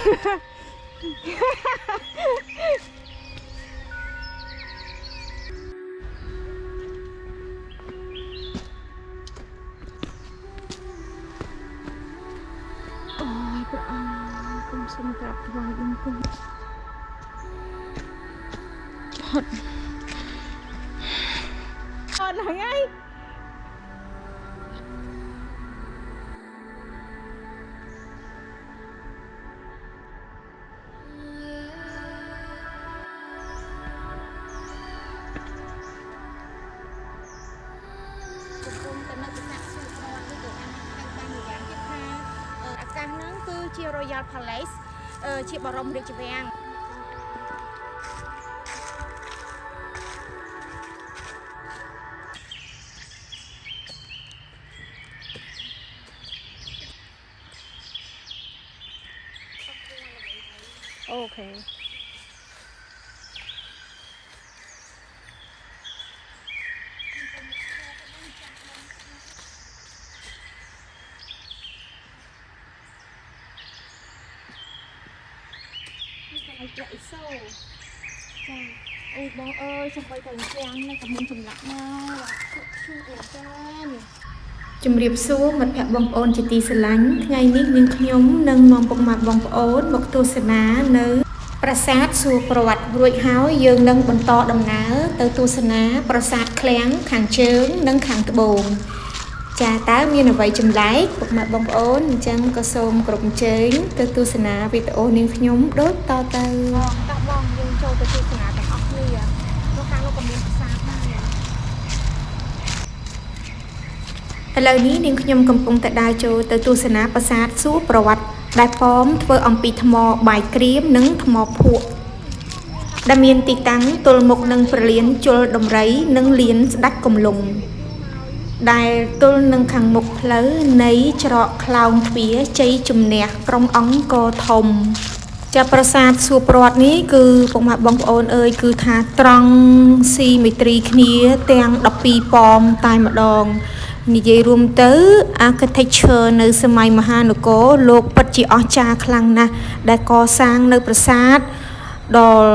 Ôi bữa cùng xin gặp vài đừng cùng chọn chọn hả ngayជា Royal Palace ជាបរមរាជវាំងអូខេចាអ៊ីសូចាអូបងអើយចាំបីតែជាងនេះក៏មានចម្លាក់ណាឈូអេចានជំរាបសួរមិត្តភ័ក្តិបងប្អូនជាទីស្រឡាញ់ថ្ងៃនេះនាងខ្ញុំនឹងនាំពុកម៉ែបងប្អូនមកទស្សនានៅប្រាសាទសួរប្រវត្តិរួចហើយយើងនឹងបន្តដំណើរទៅទស្សនាប្រាសាទឃ្លាំងខាងជើងនិងខាងត្បូងចាតើមានអ្វីចម្លែកពុកម៉ែបងប្អូនអញ្ចឹងក៏សូមគ្រប់អញ្ជើញទៅទស្សនាវីដេអូនាងខ្ញុំដូចតទៅបងយើងចូលទៅទស្សនាទាំងអស់គ្នានៅខាងនោះក៏មានប្រាសាទដែរឥឡូវនេះនាងខ្ញុំកំពុងតែដើរចូលទៅទស្សនាប្រាសាទសួរប្រវត្តិដែលប៉មធ្វើអំពីថ្មបាយក្រៀមនិងថ្មភក់ដែលមានទីតាំងទល់មុខនឹងព្រះលានជលដំរីនិងលានស្ដេចគំលុងដែលទល់នឹងខាងមុខផ្លូវនៃច្រកខ្លោងទ្វារជ័យជំនះក្រុងអង្គរធំចាប្រាសាទសួរប្រវត្តិនេះគឺពុកម៉ែបងប្អូនអើយគឺថាត្រង់ស៊ីមេទ្រីគ្នាទាំង12ប៉មតែម្ដងនិយាយរួមទៅ architecture នៅសម័យមហានគរលោកពិតជាអស្ចារ្យខ្លាំងណាស់ដែលកសាងនៅប្រាសាទដល់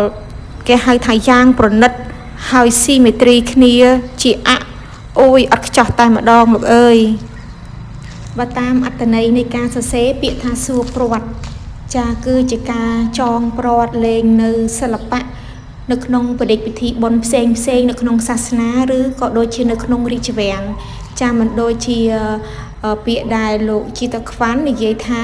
គេហៅថាយ៉ាងប្រណិតហើយស៊ីមេទ្រីគ្នាជាអូយអត់ខ្ចោះតែម្ដងលោកអើយបើតាមអត្ថន័យនៃការសរសេរពាក្យថាសួរប្រវត្តិចាគឺជាការចងប្រវត្តិលេងនៅសិល្បៈនៅក្នុងបដិពិធីបុណ្យផ្សេងនៅក្នុងសាសនាឬក៏ដូចជានៅក្នុងរាជវាំងចាមិនដូចជាពាក្យដែលលោកជីតាខ្វាន់និយាយថា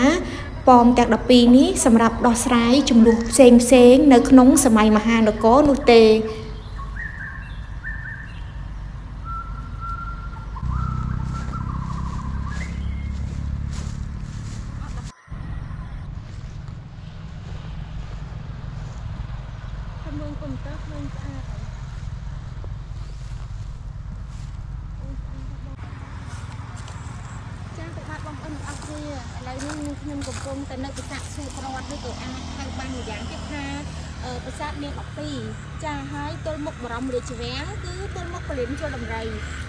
ប៉មទាំង12នេះសម្រាប់ដោះស្រាយចំនួនផ្សេងនៅក្នុងសម័យមហានគរនោះទេមើលកុំព្យូទ័រឃើញស្អាតហើយចា៎ប្របាទបងប្អូនអរគុណឥឡូវនេះខ្ញុំកំពុងតែនៅប្រាសាទសួរប្រវត្តិឬក៏អាចហៅបានម្យ៉ាងទៀតថាប្រាសាទនាង12ចាហើយទល់មុខបរមរាជវាំងគឺទល់មុខពលានជលដំរី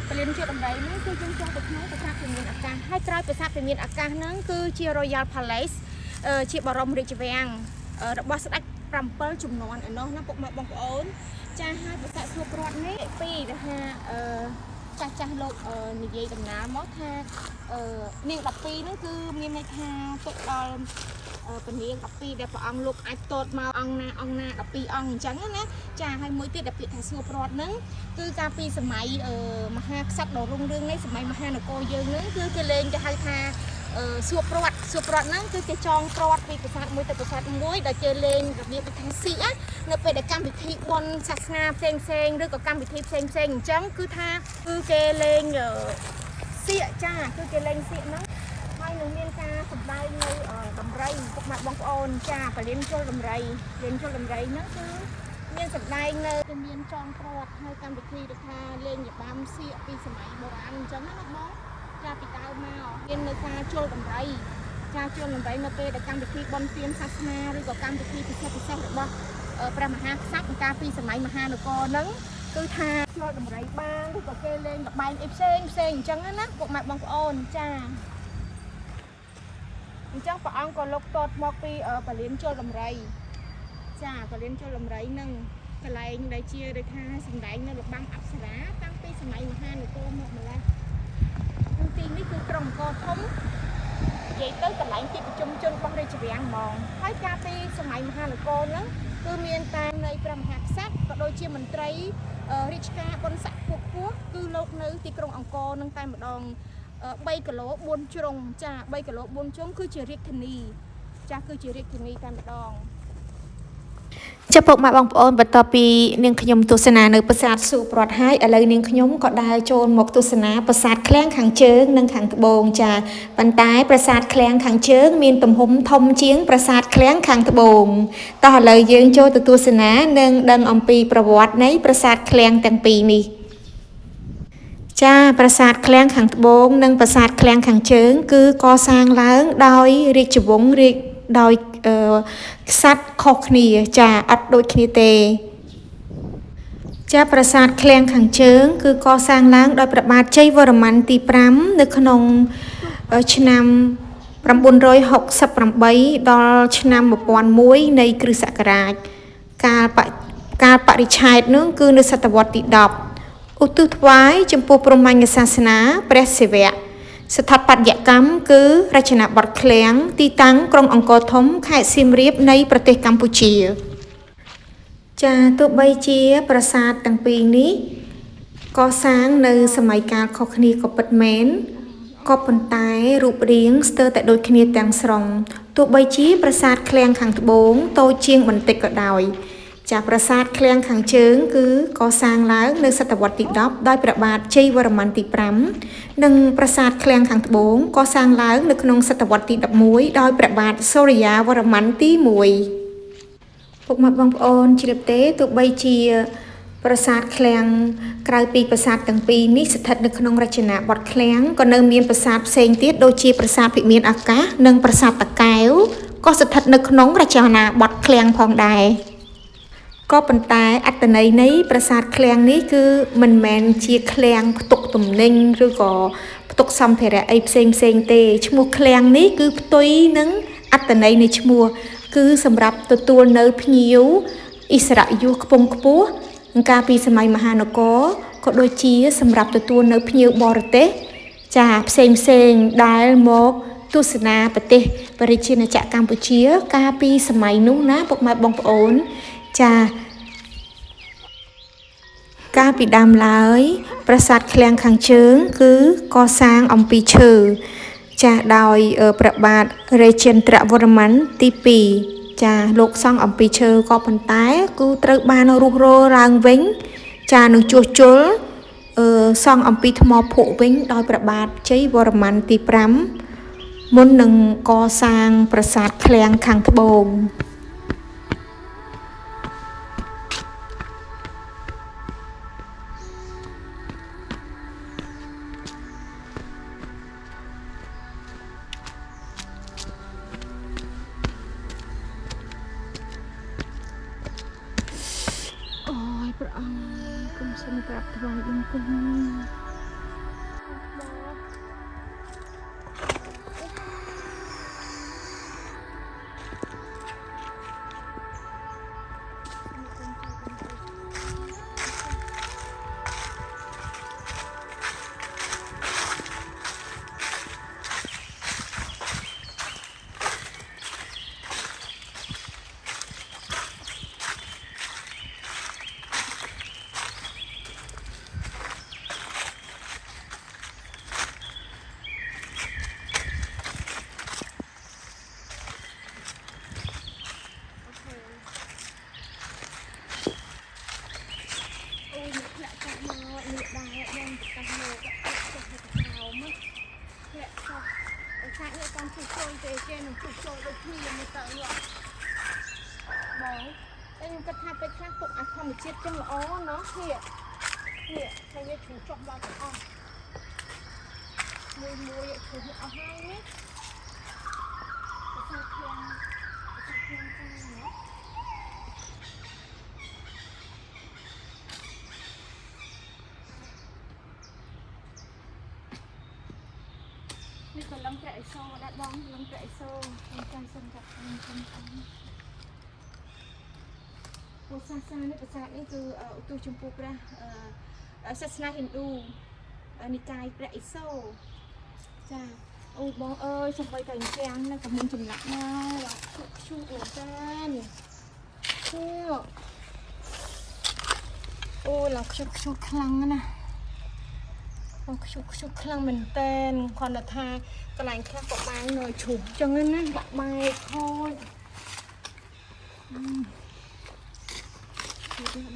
ពលានជលដំរីនេះគឺយើងចង់ទៅក្នុងប្រាសាទវិមានអាកាសហើយក្រោយប្រាសាទវិមានអាកាសហ្នឹងគឺជា Royal Palace ជាបរមរាជវាំងរបស់ស្ដេច7ជំនាន់ឯនោះណាពុកម៉ែបងប្អូនចាហើយប្រាសាទសួរប្រវត្តិនេះពីដែលថាចាស់លោកនិយាយដំណើរមកថានាង12នេះគឺមានន័យថាទុកដល់ពនាង12ដែលព្រះអង្គលោកអាចតតមកអង្គណា12អង្គអញ្ចឹងណាចាហើយមួយទៀតដែលពាក្យថាសួរប្រវត្តិហ្នឹងគឺកាលពីសម័យមហាក្សត្រដ៏រុងរឿងនៃសម័យមហានគរយើងហ្នឹងគឺគេលេងគេហៅថាសួរប្រវត្តិហ្នឹងគឺគេចងប្រវត្តិពីប្រាសាទមួយទៅប្រាសាទមួយដែលគេលេងរបៀបថាស៊ីនៅពេលដែលកម្មវិធីបុណ្យសាសនាផ្សេងឬក៏កម្មវិធីផ្សេងអញ្ចឹងគឺថាគឺគេលេងសៀកចាគឺគេលេងសៀកហ្នឹងហើយនឹងមានការសម្ដែងនៅដំរីពុកម៉ែបងប្អូនចាពលានជលដំរីហ្នឹងគឺមានសម្ដែងនៅមានចងប្រវត្តិហើយកម្មវិធីដូចថាលេងរបាំសៀកពីសម័យបុរាណអញ្ចឹងណាបងចាពីដើមមកមាននៅការជលដំរីការជលដំរីនៅពេលដែលកម្មវិធីបុណ្យទានសាសនាឬក៏កម្មវិធីពិសេសរបស់ព្រះមហាក្សត្រកាលពីសម័យមហានគរហ្នឹងគឺថាជលដំរីបានឬក៏គេលេងល្បែងផ្សេងអញ្ចឹងណាពុកម៉ែបងប្អូនចា អញ្ចឹងព្រះអង្គក៏លោកតតមកពីបលិនជលដំរីចាបលិនជលដំរីនឹងកន្លែងដែលជាដូចថាសម្ដែងនៅរបាំអប្សរាតាំងពីសម័យមហានគរមកម្ល៉េះទីនេះគឺក្រុងអង្គរធំនិយាយទៅកន្លែងទីប្រជុំជនរបស់រាជវាំងហ្មងហើយកាលពីសម័យមហានគរហ្នឹងគឺមានតាមនៃព្រះមហាក្សត្រក៏ដូចជាមន្ត្រីរាជការបុណ្យស័ក្តិខ្ពស់គឺលោកនៅទីក្រុងអង្គរនឹងតែម្ដង3គីឡូ4ជ្រុងចា3គីឡូ4ជ្រុងគឺជារាជធានីចាគឺជារាជធានីតែម្ដងចាពុកម៉ែបងប្អូនបន្ទាប់ពីនាងខ្ញុំទស្សនានៅប្រាសាទស៊ូប្រតហើយឥឡូវនាងខ្ញុំក៏ដើរចូលមកទស្សនាប្រាសាទឃ្លាំងខាងជើងនិងខាងត្បូងចាប៉ុន្តែប្រាសាទឃ្លាំងខាងជើងមានទំហំធំជាងប្រាសាទឃ្លាំងខាងត្បូងតោះឥឡូវយើងចូលទៅទស្សនានិងដឹងអំពីប្រវត្តិនៃប្រាសាទឃ្លាំងទាំងពីរនេះចាប្រាសាទឃ្លាំងខាងត្បូងនិងប្រាសាទឃ្លាំងខាងជើងគឺកសាងឡើងដោយរាជវង្សដោយក្សត្រខុសគ្នាចាអត់ដូចគ្នាទេចាប្រាសាទឃ្លាំងខាងជើងគឺកសាងឡើងដោយព្រះបាទជ័យវរ្ម័នទី5នៅក្នុងឆ្នាំ968ដល់ឆ្នាំ1001នៃគ្រិស្តសករាជកាលបរិច្ឆេទនោះគឺនៅសតវត្សទី10ឧទ្ទិសថ្វាយចំពោះព្រហ្មញ្ញសាសនាព្រះសិវៈស្ថាបត្យកម្មគឺរចនាបថឃ្លាំងទីតាំងក្រុងអង្គរធំខេត្តសៀមរាបនៃប្រទេសកម្ពុជាចាទោះបីជាប្រាសាទទាំងពីរនេះកសាងនៅសម័យកាលខុសគ្នាក៏ពិតមែនក៏ប៉ុន្តែរូបរាងស្ទើរតែដូចគ្នាទាំងស្រុងទោះបីជាប្រាសាទឃ្លាំងខាងត្បូងតូចជាងបន្តិចក៏ដោយចាប្រាសាទឃ្លាំងខាងជើងគឺកសាងឡើងនៅសតវត្សទី10ដោយព្រះបាទជ័យវរ្ម័នទី5និងប្រាសាទឃ្លាំងខាងត្បូងកសាងឡើងនៅក្នុងសតវត្សទី11ដោយព្រះបាទសូរិយាវរ្ម័នទី1ពុកម៉ែបងប្អូនជ្រាបទេទោះបីជាប្រាសាទឃ្លាំងក្រៅពីប្រាសាទទាំងពីរនេះស្ថិតនៅក្នុងរចនាបថឃ្លាំងក៏នៅមានប្រាសាទផ្សេងទៀតដូចជាប្រាសាទពិមានអាកាសនិងប្រាសាទតាកែវក៏ស្ថិតនៅក្នុងរចនាបថឃ្លាំងផងដែរក៏ប៉ុន្តែអត្ថន័យនៃប្រាសាទឃ្លាំងនេះគឺមិនមែនជាឃ្លាំងផ្ទុកទំនិញឬក៏ផ្ទុកសម្ភារៈអីផ្សេងទេឈ្មោះឃ្លាំងនេះគឺផ្ទុយនឹងអត្ថន័យនៃឈ្មោះគឺសម្រាប់ទទួលនៅភ្ញៀវឥស្សរយុខ្ពង់ខ្ពស់កាលពីសម័យមហានគរក៏ដូចជាសម្រាប់ទទួលនៅភ្ញៀវបរទេសចាផ្សេងដែលមកទស្សនាប្រទេសប្រជាជាតិកម្ពុជាកាលពីសម័យនោះណាពុកម៉ែបងប្អូនចាកាលពីដើមឡើយប្រាសាទឃ្លាំងខាងជើងគឺកសាងអំពីឈើចាដោយព្រះបាទរាជេន្ទ្រវរ្ម័នទី2ចាលោកសង់អំពីឈើក៏ប៉ុន្តែគឺត្រូវបានរុះរើឡើងវិញចានឹងជួសជុលសង់អំពីថ្មភក់វិញដោយព្រះបាទជ័យវរ្ម័នទី5មុននឹងកសាងប្រាសាទឃ្លាំងខាងត្បូងព្រះអង្គគុំសូមក្រាបថ្វាយបង្គំគេនឹងជួបចូលដូចគ្នាមកតើបងតែខ្ញុំគិតថាពេលខ្លះពុកអាធម្មជាតិចឹងល្អណោះនេះតែវាជ្រុះចុះដល់ទាំងអស់មួយជ្រុះអស់ហើយនេះប្រសាទឃ្លាំងចាណោះនេះ cái lông trẻ xô đã bóng lông trẻ xô lông trái sông gặp lông trái sông một xa xa này bữa sáng này cứ tôi chụp bút ra sát na Hindu nị cai trẻ xô cha ôi bóng ơi xong bây cảnh trang này cảm ơn chùm lặng nha chụp ở trên ôi là chụp khăn nè chụp khăn mình tên còn là tha cái này khác có bán rồi chụp cho nên á bọc bài thôi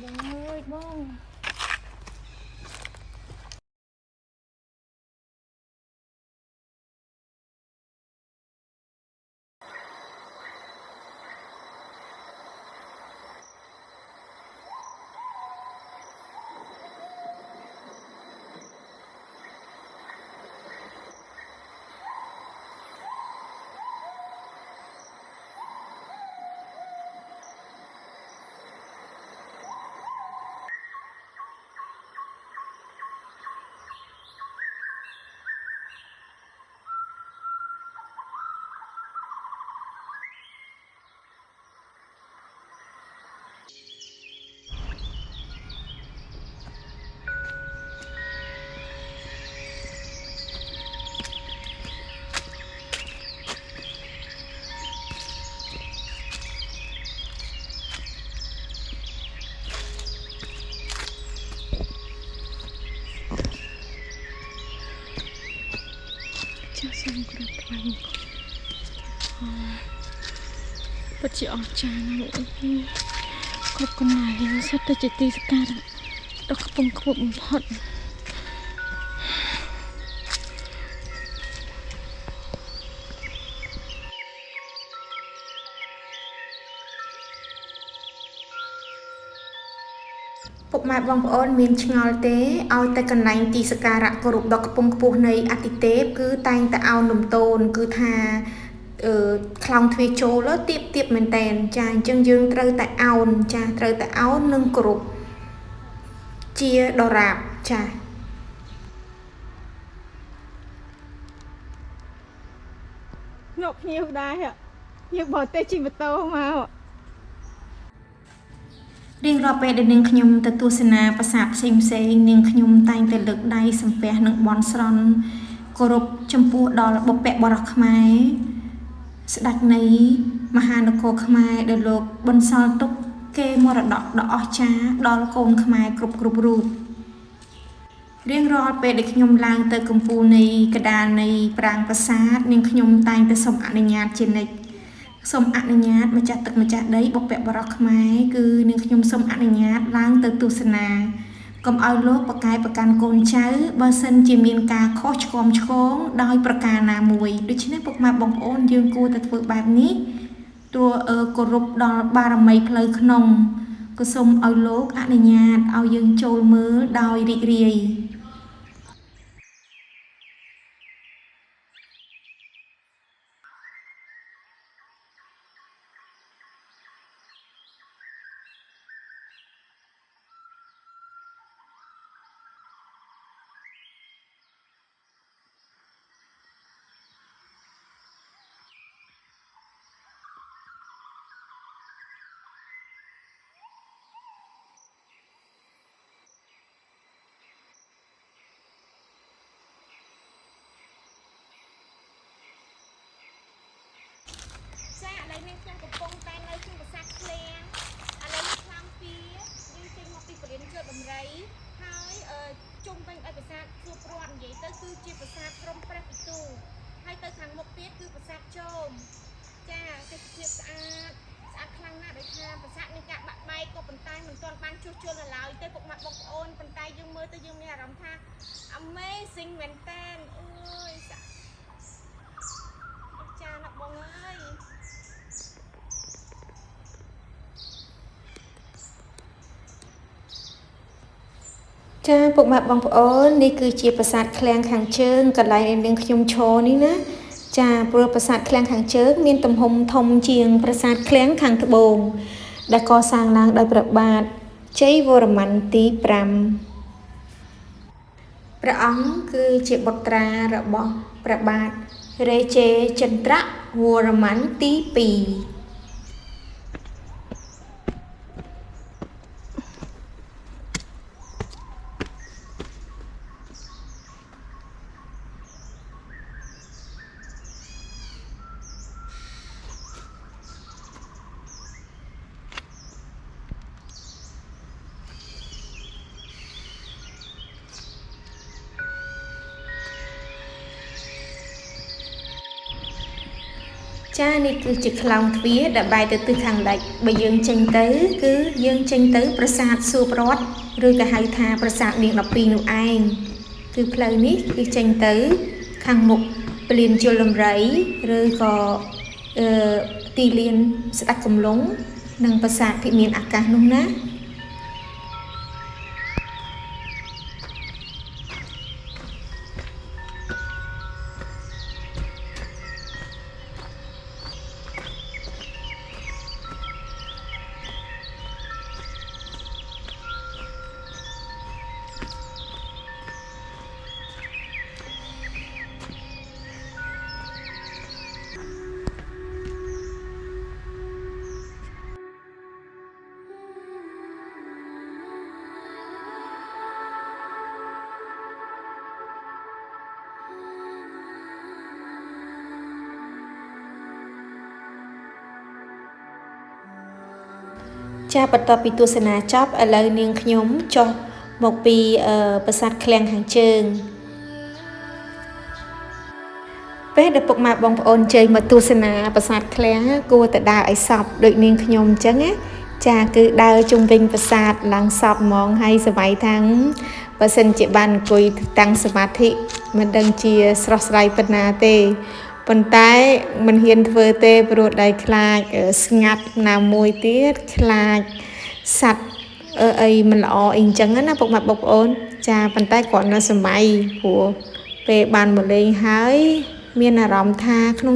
bông ơi bông xong rồi quanh bất chợt chán nữa có con này sắp tới chỉ cả đó không có một hot ពុកម៉ែបងប្អូនមានឆ្ងល់ទេឲ្យតែកន្លែងទីសក្ការៈគោរពដ៏ខ្ពង់ខ្ពស់នៃអាទិទេពគឺតែងតែឲ្យនំតូនគឺថាខ្លោងទ្វារចូលទៀបមែនតែនចាអញ្ចឹងយើងត្រូវតែអោនចាត្រូវតែអោននិងគោរពជាដរាបចាញភ្ញៀវដែរយើងបរទេសជិះម៉ូតូមករៀងរាល់ពេលដែលនាងខ្ញុំទៅទស្សនាប្រាសាទផ្សេងនាងខ្ញុំតែងតែលើកដៃសំពះនិងបន់ស្រន់គោរពចំពោះដល់បុព្វបុរសខ្មែរស្ដេចនៃមហានគរខ្មែរដែលលោកបន្សល់ទុកគេមរតកដ៏អស្ចារ្យដល់កូនខ្មែរគ្រប់រូបរៀងរាល់ពេលដែលខ្ញុំឡើងទៅកំពូលនៃកណ្ដាលនៃប្រាង្គប្រាសាទនាងខ្ញុំតែងតែសូមអនុញ្ញាតជានិច្ចសូមអនុញ្ញាតម្ចាស់ទឹកម្ចាស់ដីបុព្វបុរសខ្មែរគឺនាងខ្ញុំសូមអនុញ្ញាតឡើងទៅទស្សនាកុំឲ្យលោកប្រកែកប្រកាន់កូនចៅបើសិនជាមានការខុសឆ្គងដោយប្រការណាមួយដូច្នេះពុកម៉ែបងប្អូនយើងគួរតែធ្វើបែបនេះទោះគោរពដល់បារមីផ្លូវក្នុងក៏សូមឲ្យលោកអនុញ្ញាតឲ្យយើងចូលមើលដោយរីករាយមានខ្ញុំកំពុងតែនៅក្នុងប្រាសាទឃ្លាំងឥឡូវនេះខ្លាំងពីយើងចេញមកពីពលានជើដំរីហើយជុំវិញឲ្យប្រាសាទសួរព្រាត់និយាយទៅគឺជាប្រាសាទក្រុមព្រះពិទូហើយទៅខាងមុខទៀតគឺប្រាសាទជោមចាទេសភាពស្អាតខ្លាំងណាស់ដោយថាប្រាសាទមានការបាក់បែកក៏ប៉ុន្តែមិនទាន់បានជួសជុលនៅឡើយទេពុកម៉ាក់បងប្អូនប៉ុន្តែយើងមើលទៅយើងមានអារម្មណ៍ថា Amazing មែនតើអូយអស្ចារ្យណាស់បងអើយចាពុកម៉ែបងប្អូននេះគឺជាប្រាសាទឃ្លាំងខាងជើងកន្លែងដែលនាងខ្ញុំឈរនេះណាចាព្រោះប្រាសាទឃ្លាំងខាងជើងមានទំហំធំជាងប្រាសាទឃ្លាំងខាងត្បូងដែលកសាងឡើងដោយព្រះបាទជ័យវរ្ម័នទី5ព្រះអង្គគឺជាបុត្រារបស់ព្រះបាទ រេជេចន្ទ្រវរ្ម័នទី2ចានេះគឺជាខ្លោងទ្វារដែលបែរទៅទិសខាងលិចបើយើងចេញទៅគឺយើងចេញទៅប្រាសាទសួរប្រវត្តិឬក៏ហៅថាប្រាសាទនាង12នោះឯងគឺផ្លូវនេះគឺចេញទៅខាងមុខពលានជលដំរីឬក៏ទីលានស្ដេចកំឡុងនិងប្រាសាទភិមានអាកាសនោះណាចាបន្ទាប់ពីទស្សនាចប់ឥឡូវនាងខ្ញុំចុះមកពីប្រាសាទឃ្លាំងខាងជើងពេលដែលពុកម៉ែបងប្អូនជើញមកទស្សនាប្រាសាទឃ្លាំងគួរតែដើរឲ្យសពដូចនាងខ្ញុំអញ្ចឹងណាចាគឺដើរជុំវិញប្រាសាទឡើងសពហ្មងហើយសប្បាយថាំងបើសិនជាបានអង្គុយតាំងសមាធិមិនដឹងជាស្រស់ស្រាយប៉ុណ្ណាទេប៉ុន្តែមិនហ៊ានធ្វើទេព្រោះដៃខ្លាចស្ងាត់ណាមួយទៀតខ្លាចសัตว์អីមិនល្អអីអញ្ចឹងណាពុកម៉ែបងប្អូនចាប៉ុន្តែគាត់នៅសម័យព្រោះពេលបានមកលេងហើយមានអារម្មណ៍ថាក្នុង